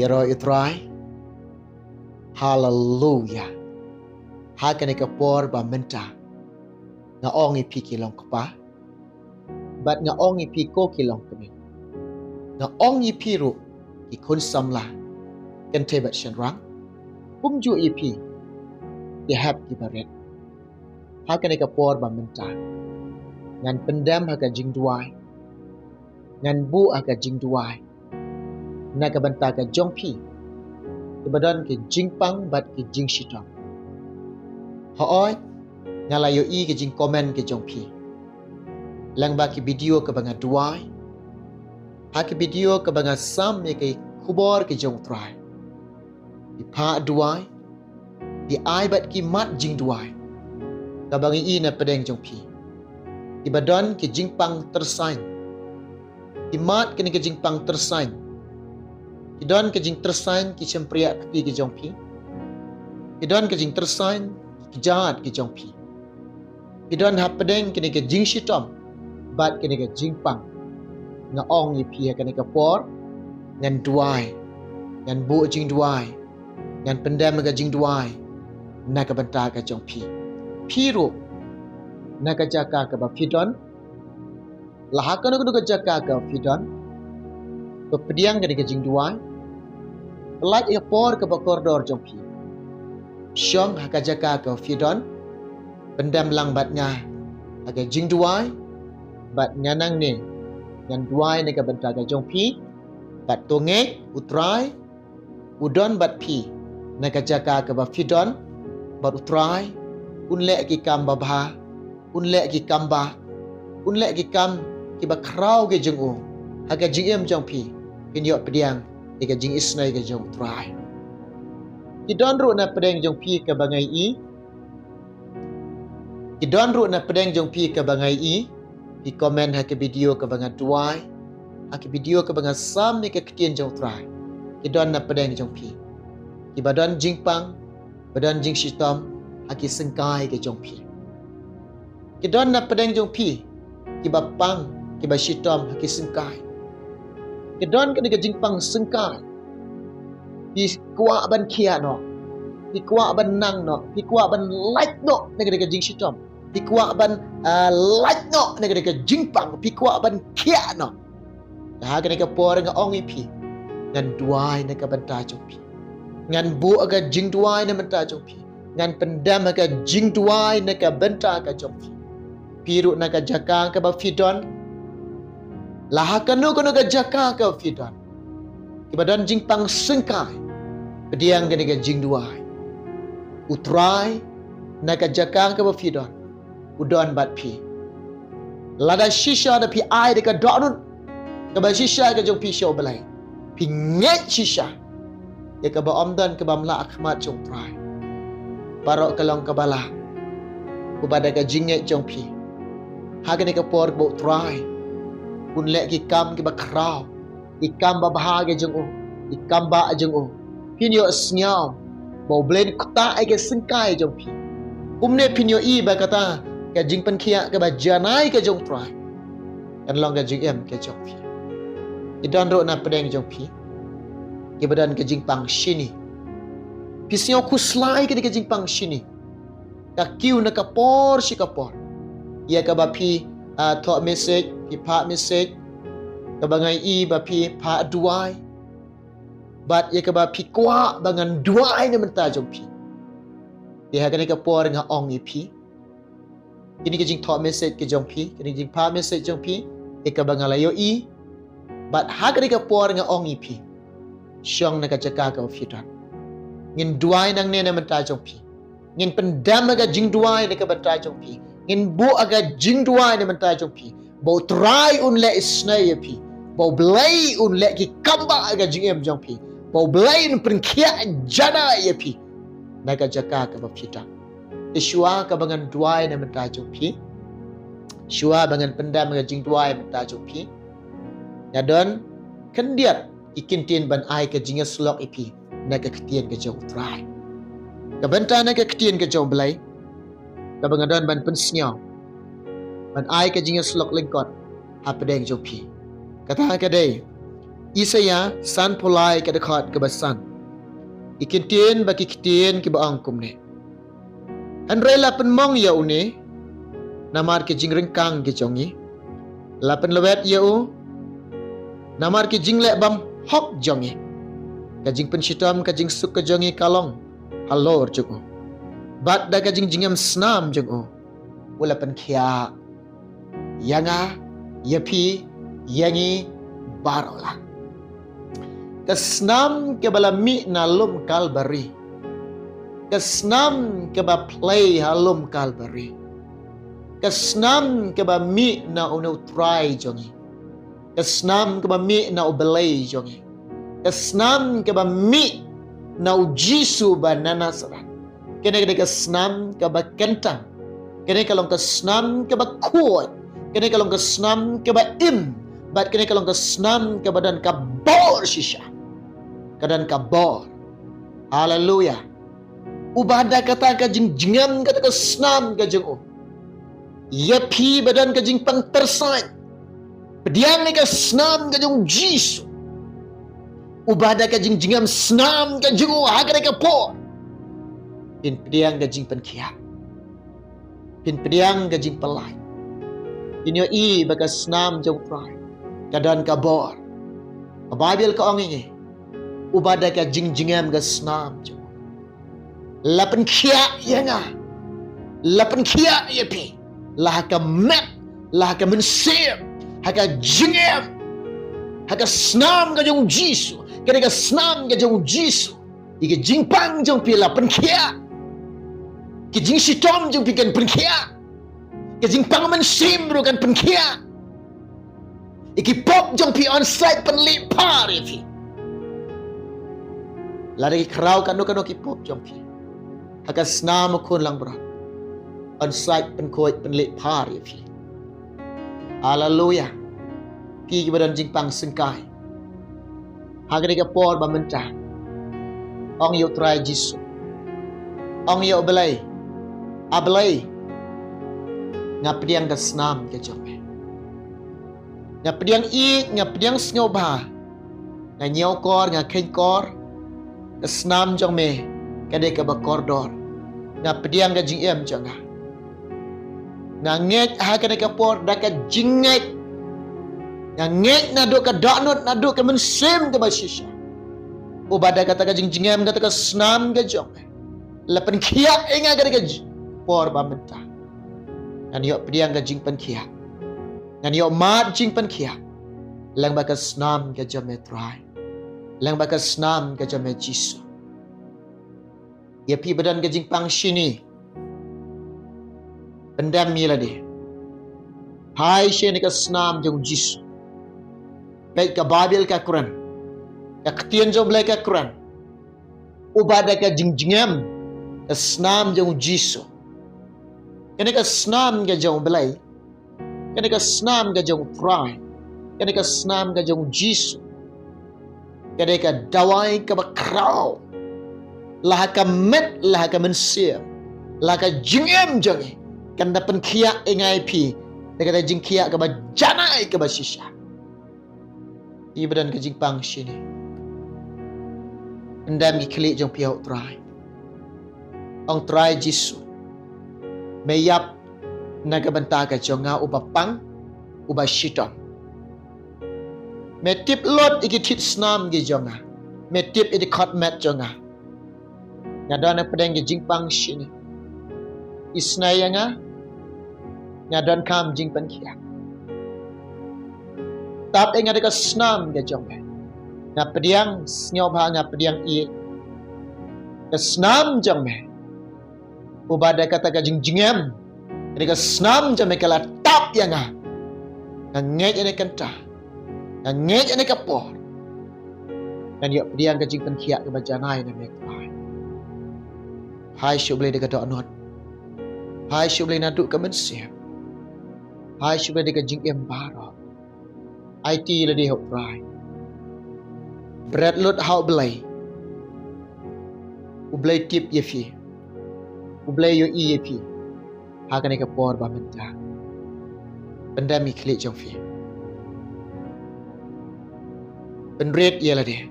Yero itrai. Hallelujah. Hakane kapor ba menta. Nga ongi pi kilong kapa. Bat nga ongi pi ko kilong kami. Nga ongi pi ru ikun samla. Kan tebat shenrang. Bumju ipi. Yahap ibaret. Hakane kapor ba menta. Ngan pendam haka jing duai. Ngan bu haka jing duai. Naga banta ka jong pi. Ibadan ke jing pang bat ke jing shitong. Hooi ngalayo i ke jing komen ke jong pi. Lang ba ki video ke banga duai. Ha ki video ke banga sam ye ke kubor ke jong trai. Di pa duai. Di ai bat ki mat jing duai. Ka bangi i na pedeng jong pi. Ibadan ke jing pang tersain. Di mat ke ni ke jing pang tersain. Idon ke jing tersain ki cempria ke ke jong pi. Idon ke jing tersain ki jahat ke jong pi. Idon ha pedeng ke ni ke jing shitom bat ke ni ke jing pang. Nga ong yi pi ke ni ke por ngan duai. Ngan bu jing duai. Ngan pendam ke jing duai. Na ke benta ke jong pi. Pi ru na ke jaka ke ba pidon. Lahakan ke jaka ke pidon. Pediang ke ni ke jing duai. Pelaj ia por ke koridor jong pi. Syong haka jaka ke fidon. Pendam lang batnya. Haka jing duai. Bat nyanang ni. Ngan duai ni ke benta ke jong pi. Bat tongek, utrai. Udon bat pi. Naka jaka ke ba fidon. Bat utrai. Unlek ki kam babha. Unlek ki kam ba. Unlek ki kam ki ba krau ke jeng u. Haka jing em jong pi. Pinyok pediang. Ika jing isnai ke jong trai. Kidon ru na pedeng jong pi ke bangai i. Kidon ru na pedeng jong pi ke bangai i. Pi komen ha ke video ke bangai duai. Ha ke video ke bangai sam ni ke ketien jong trai. Kidon na pedeng jong pi. Ki badan jing pang. Badan jing shitom. Ha ki sengkai ke jong pi. Kidon na pedeng jong pi. Ki bapang. Ki ba shitom ha ki sengkai. Kedon ke jing pang sengkai. Pi kuak ban kia no. Pi kuak ban nang no. Pi kuak ban light no. Nega jing shitom. Pi kuak ban light no. Nega jing pang. Pi kuak ban kia no. Dah kena por nga ongi pi. Ngan duai nega benta jong pi. Ngan bu aga jing duai nega benta jong pi. Ngan pendam aga jing duai nega benta aga jong pi. Piru nega jakang ke ba fidon. Lahakanu kanu ke jaka ke fidon. Ibadan jing pang sengkai. Pediang ke jing duai. Utrai. Naka jaka ke fidon. Udon bat pi. Lada shisha da pi ai de ke donun. Ke ba shisha ke jong pi show belai. Pi nget shisha. Ya ke ba omdan ke ba mla akhmat jong trai. Parok ke long ke bala. Ubada ke jinget jong pi. Haga ke por bo trai. Pun lek ki kam ki bakrau. Ikam babha ke jeng u. Ikam ba jeng u. Pinyo snyau. Bau blend kota ai ke sengkai jong pi. Umne pinyo i ba kata ke jing pen kia ke ba janai ke jong trai. Kan long ke jing em ke jong pi. Idan ro na pedeng jong pi. Ke badan ke jing pang shini. Pisnyo ku slai ke jing pang shini. Ka kiu na kapor si kapor. Ia ka ba pi thok message, pi pak message. Kebangai i ba pi pak duai. Bat ia ke ba pi kuak bangan duai ni menta jong pi. Dia kena ke por dengan ong i pi. Kini ke jing thok message ke jong pi, kini jing pak message jong pi. Ia ke bangai layo i. Bat ha kena ke por dengan ong i pi. Syong na ka jaka ke fidan. Ngin duai nang ne na menta jong pi. Ngin pendam aga jing duai na ka menta jong pi. Ngin bu aga jing duai ni mentai jong pi. Bau try un le isnai pi. Bau belai un le ki kamba aga jing em jong pi. Bau belai un pringkia jana ya pi. Naga jaka ka ba fita. Isyua ka bangan duai ni mentai jong pi. Syua bangan pendam aga jing duai mentai jong pi. Nyadon kendiat ikintin ban ai ka jinga slok ipi. Naga ketien ka jong try. Ka benta naga ketien ka jong belai. Kabangadan ban pensnyau. Ban ai ke jinga slok lengkot. Ha pedeng jong pi. Kata ka dei. Isaya san polai ke dekat kebasan. Ikintin bagi kitin ke baang kumne. Andrai lapan mong ya une, namar ke jing rengkang ke jongi. Lapan lewet ya u, namar ke jing lek bam hok jongi. Kajing penshitam kajing suk ke jongi kalong. Halor cukup. Bat da kajing jingam senam jeng u. Ulapan kia. Yanga, yapi, yangi, barola. Kesnam ke bala mi na lum kalbari. Kesnam ke ba play halum kalbari. Kesnam ke ba mi na unu try jongi. Kesnam ke ba mi na ubelay jongi. Kesnam ke ba mi na ujisu ba nanasaran. Kene kesnam ke ba kentang. Kene kalong kesnam ke ba kuat. Kene kalong kesnam ke ba im. Bat kene kalong kesnam ke badan kabor shisha. Kadan kabor. Haleluya. Ubada kata kajing jingam kata kesnam kajing o. Yapi badan kajing pang tersai. Pediang ni kesnam kajing jisu. Ubada kajing jingam senam kajing o. Haga kapor. Pin pediang kajing penkia. Pin pediang kajing pelai. Inyo i baka senam jauh prai. Kadan kabor. Bible ka ong ini. Ubada ka jing-jingam ka snam jo. Lapan kia ya nga. Lapan kia ya pi. Lah ka met. Lah ka mensir. Haka jingam. Haka snam ka jong jisu. Kaya ka snam ka jong jisu. Ika jingpang jong pi lapan kia. Ki jing sitom jong pi kan pen kia. Ki jingpang mensim ro kan pen kia. Iki pop jong pi on site penlip par ya pi. Lari kerau kan ki pop jong pi. Haka senam kun lang berat. On site penkoit penlip par ya pi. Haleluya. Pi ki badan jingpang sengkai. Haka ni kapor ba mentah. Ong yo try jisu. Ong yo belai. Ablay. Ngapdiang ka senam ke jong pi. Nga pediang i, nga pediang snyoba. Nga nyaw kor, nga keng kor. Nga snam jong me. Kade ka ba kordor. Nga pediang ka jing em jong nga. Nga nget ha kade ka por, da ka jingek. Nga nget na do ka donut, na do ka mensim ka ba shisha. Ubada kata ka jing em, kata ka snam ka jong me. Lapan kiyak inga kade ka por ba mentah. Nga niyok pediang ka jing pan kiyak. Ngan yo mat jing pen kia. Lang baka snam ka jame try. Lang baka snam ka jame jisu. Ya pi badan ka jing pang sini. Pendam mila di. Hai sheni ka snam jong jisu. Baik ka Bible ka Quran. Ka ketien jong belai ka Quran. Ubada ka jing jingam. Ka snam jong jisu. Kene ka snam ka jong belai. Kani ka snam ka jong prai. Kani ka snam ka jong jisu. Kani ka dawai ka bakraw. Lah ka met, lah ka mensir. Lah ka jingem jongi. Kan dapan kia ingai pi. Kata jing kia ka ba janai ka ba shisha. Ibadan ka jing pang sini. Endam ki klik jong piau trai. Ong trai jisu. Mayap nagabanta ka jonga ubapang uba shitom. Metip lot ikitit snam gi jonga. Metip idikot met jonga. Ngadon pedeng gi jingpang shini. Isnaya nga. Ngadon kam jingpan kia. Tap inga dika snam gi jonga. Nga pediang snyoba nga pediang iye. Ka snam jonga. Ubada kata ka jingjingem. Ini ka snam jam kala tap yang ah. Ngej ini kenta. Ngej ini kapor. Dan yo pediang ka jing penkia ke bajanai na mek pai. Hai syuble de ka dok not. Hai syuble na duk ka mensem. Hai syuble de ka jing embaro. IT la de hok rai. Bread lot hau belai. Ublai tip yefi. Ublai yo i yefi. Hakan ka por ba mentah. Benda mi klik jong fi. penret ialah dia.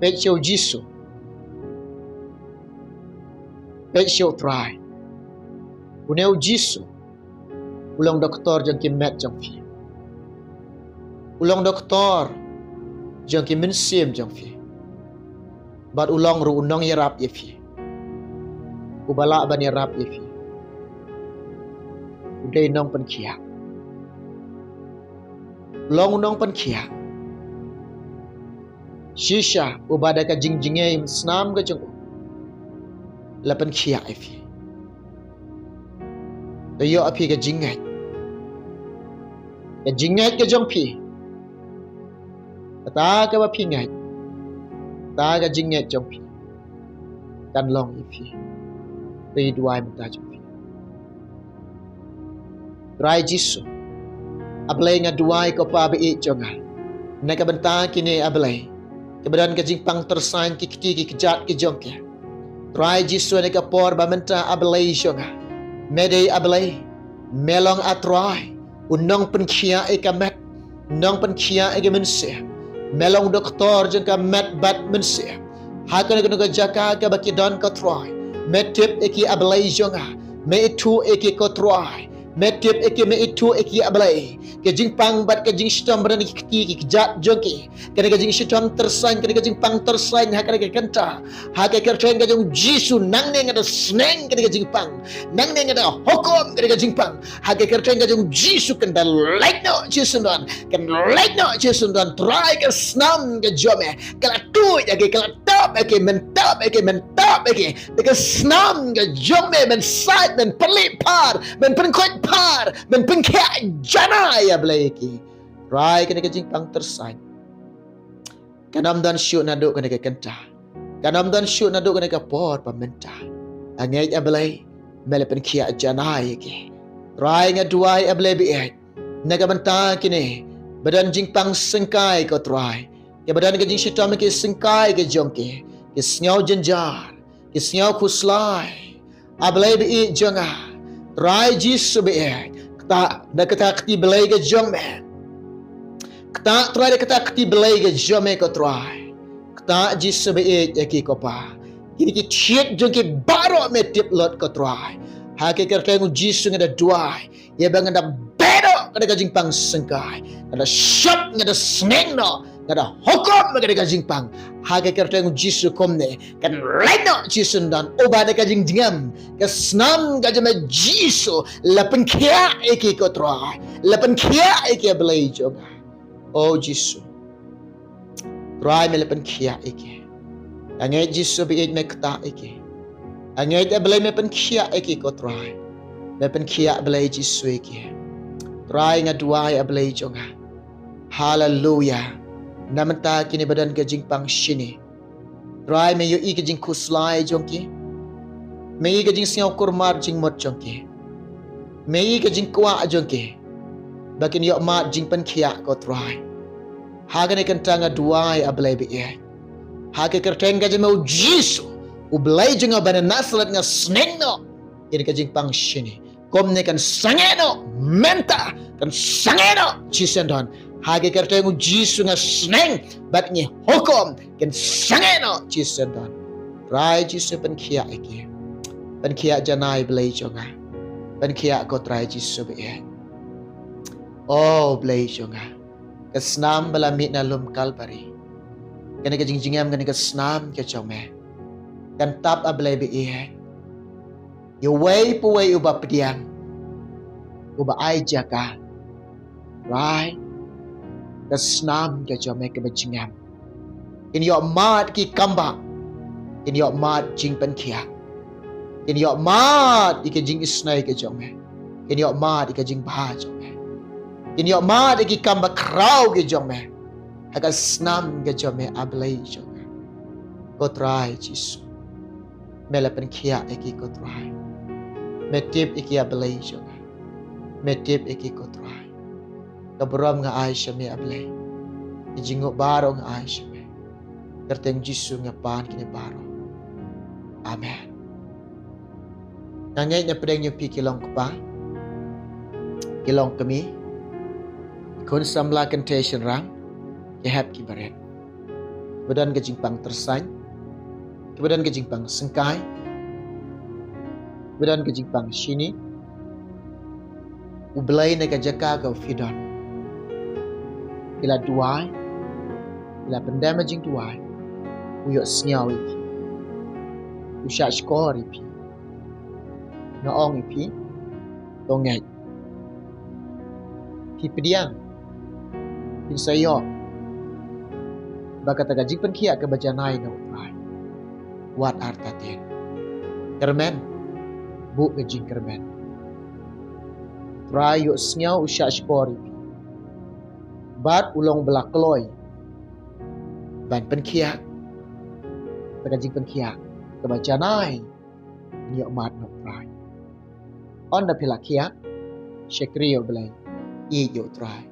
Pek siêu Giêsu. Pek siêu try. Uneu Giêsu. Ulang doktor jang kim met jang fi. Ulang doktor jang kim mensim jang fi. Bat ulang ru unang yarap ye fi. Ubala ban yarap ye fi. Udai nong pen kia. Long unang pen kia. Shisha ubada ka jingjingai snam ka jang. Lapan kia ye fi. Tayo api ka jingai. Ka jingai ka jang fi. Ta ka ba fi ngai. Ta ka jingai jang fi. Kan long ye fi. Tay duai mata jang fi. Try Giêsu. Ablay nga duai ko pa bi jonga. Nakabanta kini ablay. Keberan ka jingpang tersain ki kiti ki kejat ki jong ke. Try Giêsu na ka por ba menta ablay jonga. Medei ablay. Melong atry. Unong penkia e ka met. Nong penkia e ka mense. Melong doktor jeng ka met bat mense. Hakan ka jaka ka baki don ka try. Metip e ki ablay jonga. Me itu e ki ko try. Metip eki me itu eki ablay. Kejing pang bat kejing sitam berani kiti ki kejat joki. Kena kejing sitam tersain, kena kejing pang tersain hakana ke kenta. Haka kerteng kejing Giêsu nang neng ada seneng kena kejing pang. Nang neng ada hukum kena kejing pang. Haka kerteng kejing Giêsu kena like no Giêsu dan. Kena like no Giêsu dan. Try ke snam ke jome. Kala tu eki kala top eki mentap eki mentap eki. Deka snam ke jome men side men pelik par men penkot par men pengkak jana ya bleki rai kena kejing pang tersain kanam dan syuk naduk kena ke kenta kanam dan syuk naduk kena ke por pamenta angai ya blai mele pengkak jana ya ke rai ngaduai ya blai bi naga benta kini badan jing pang sengkai ko try ke badan ke jing sitam ke sengkai ke jongke ke snyau jenjar ke snyau kuslai ablai bi jonga Try Giêsu be kata da kata kati belai ke jom me kata try da kata kati belai ke jom me ko try kata Giêsu be ki ko pa kini ki thiet jong ki baro me tip lot ko try ha ke kerta ngu Giêsu ngada duai ye bang ngada bedo kada ka jingpang sengkai kada shop ngada sneng no ngada hukum ngada ka jingpang ha ke kerta ngu Giêsu komne kan laino Giêsu dan obada ka jingjingam ka snam ka jama Giêsu lapan kia eki ko try lapan kia eki belai jong oh Giêsu try me lapan kia eki angai Giêsu bi me kata eki angai da belai me pen kia eki ko try me pen kia belai Giêsu eki try ngaduai belai jong hallelujah namanta kini badan ke jingpang shini try me yo i ke jing kuslai jongki me i ke jing siau kurmar jing mot jongki me i ke jing kwa jongki bakin yo mat jing pen kia ko try hagane kan tanga duai ablai bi hage kerteng ga jemo Giêsu u blai jing bana naslat nga snengno ini ke jingpang shini komne kan sangeno menta kan sangeno Giêsu hage kerta ngu Giêsu nga sneng bat ni hukum ken sangeno Giêsu dan rai Giêsu pen kia eki pen kia janai blai jonga pen kia ko trai Giêsu be oh blai jonga ke snam bala mit na lum kalpari kene ke jingjingam kene ke snam ke chome kan tap ablai be you way pu way uba pediang uba ai jaka right the snam ke jome ke bajingam in your mad ki kamba in your mad jing pen kia in your mad ike jing isnai ke jome in your mad ike jing bah jome in your mad ike kamba krau ke jome aga snam ke jome ablai jome ko try Giêsu mela pen kia ike ko try metip ike ablai jome metip ike ko try kabram nga ai shame ablay ijingo baro nga ai shame kerteng Giêsu nga pan kini baro amen nangay na pedeng yung pikilong ko pa kilong kami kun samla contation rang Yahap ki baret. Kemudian ke jingpang tersany. Kemudian ke jingpang sengkai. Kemudian ke jingpang sini. Ublay na kajaka ka fidon. Ila duai. Ila pendama jing duai. Uyok senyaw ipi. Usyak skor ipi. Naong ipi. Tongay. Pi pediang. Pin sayok. Baka taga jingpan kia ke bajanay na utray. Wat artatin. Kermen. Bu ke jing kermen. Try yuk senyaw usyak skor ipi. Bat ulong belak keloy. Ban penkiak. Taga jing penkiak. Ke bajanay. Nyok mat na utray. On da pila kiak. Syekri yuk belay. I yuk utray.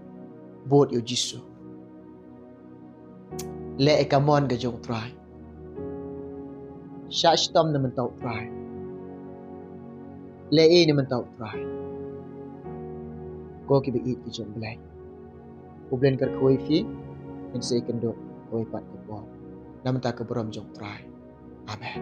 Bot yuk jisu. Le ekamon ke jong utray. Syak stom na mentau utray. Le i na mentau utray. Ko ki be ki jong belay. Ublen kar koi fi. Yang sa ikendok. Koi pat ke po. Namenta ke berom jong utray. Amen.